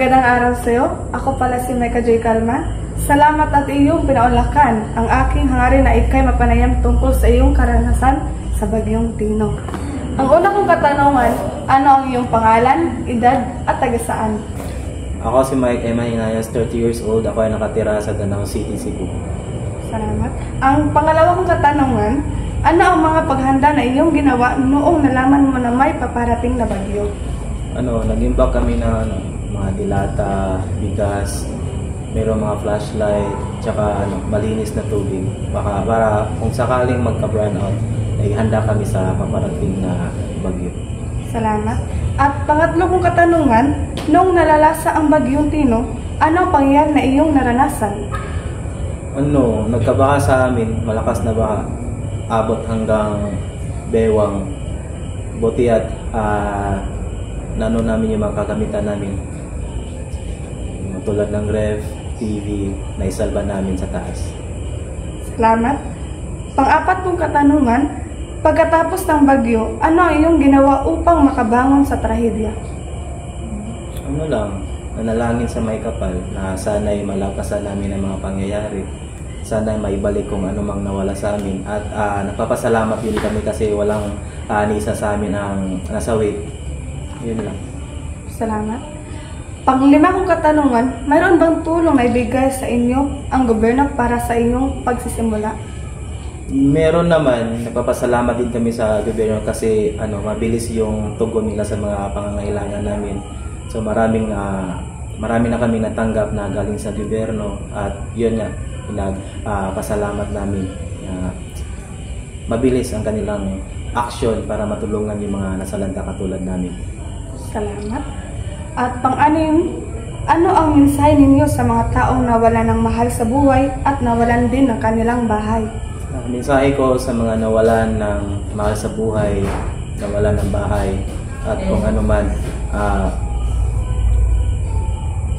Magandang araw sa iyo. Ako pala si Micah J. Calma. Salamat at iyong pinaunlakan ang aking hangarin na ikay mapanayam tungkol sa iyong karanasan sa Bagyong Tino. Ang una kong katanungan, ano ang iyong pangalan, edad at taga-saan? Ako si Mike Emma Hinayas, 30 years old. Ako ay nakatira sa Danao City, Cebu. Salamat. Ang pangalawa kong katanungan, ano ang mga paghanda na iyong ginawa noong nalaman mo na may paparating na bagyo? Nag-imbak kami ng mga dilata, bigas, mayroong mga flashlight, tsaka malinis na tubig. Para kung sakaling magka-brownout, ay handa kami sa paparating na bagyo. Salamat. At pangatlo kong katanungan, noong nalalasa ang Bagyong Tino, ano ang pangyayari na iyong naranasan? Nagkabaha sa amin, malakas na baha, abot hanggang bewang. Buti at namin yung mga kagamitan namin. Tulad ng ref, TV, na isalba namin sa taas. Salamat. Pang-apat kong katanungan, pagkatapos ng bagyo, ano ang iyong ginawa upang makabangon sa trahedya? Nanalangin sa may kapal na sana'y malakasan namin ang mga pangyayari. Sana'y maibalik kung anumang nawala sa amin. At nagpapasalamat din kami kasi walang isa sa amin ang nasawi. Yun lang. Salamat. Panglima kong katanungan, mayroon bang tulong na ibigay sa inyo ang gobyerno para sa inyong pagsisimula? Meron naman. Nagpapasalamat din kami sa gobyerno kasi mabilis yung tugon nila sa mga pangangailangan namin. So marami na kami natanggap na galing sa gobyerno at yun nga, pasalamat namin. Mabilis ang kanilang action para matulungan yung mga nasalanta katulad namin. Salamat. At pang-anim, ano ang mensahe ninyo sa mga taong nawalan ng mahal sa buhay at nawalan din ng kanilang bahay? Mensahe ko sa mga nawalan ng mahal sa buhay, nawalan ng bahay, at kung ano man,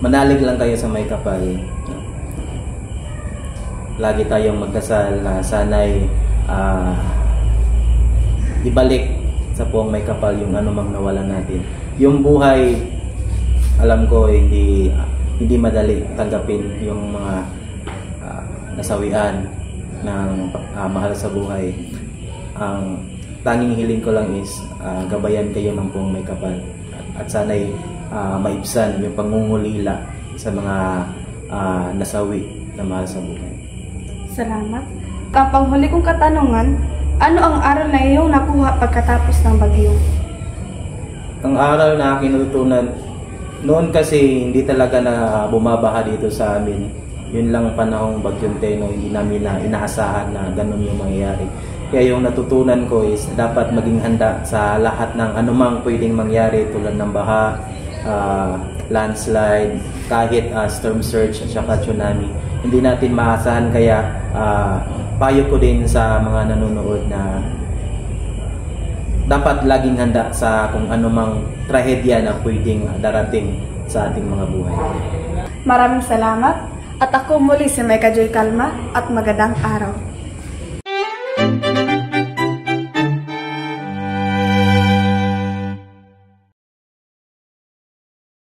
manalig lang kayo sa may kapal. Lagi tayong magdasal na sana'y ibalik sa puwang may kapal yung anumang nawalan natin. Yung buhay, alam ko hindi madali tanggapin yung mga nasawian ng mahal sa buhay. Ang tanging hiling ko lang is gabayan kayo ng puwang may kapal at sana'y maibsan yung pangungulila sa mga nasawi na mahal sa buhay. Salamat. Ang panghuli kong katanungan, ano ang aral na iyong nakuha pagkatapos ng bagyo? Ang aral na aking natutunan, noon kasi hindi talaga na bumabaha dito sa amin. Yun lang panahong Bagyong Tino, hindi namin inaasahan na ganun yung mangyayari. Kaya yung natutunan ko is dapat maging handa sa lahat ng anumang pwedeng mangyari tulad ng baha, landslide, kahit storm surge at saka tsunami. Hindi natin maasahan kaya payo ko din sa mga nanonood na dapat laging handa sa kung anumang trahedya na pwedeng darating sa ating mga buhay. Maraming salamat at ako muli si Micah J. Calma at magandang araw.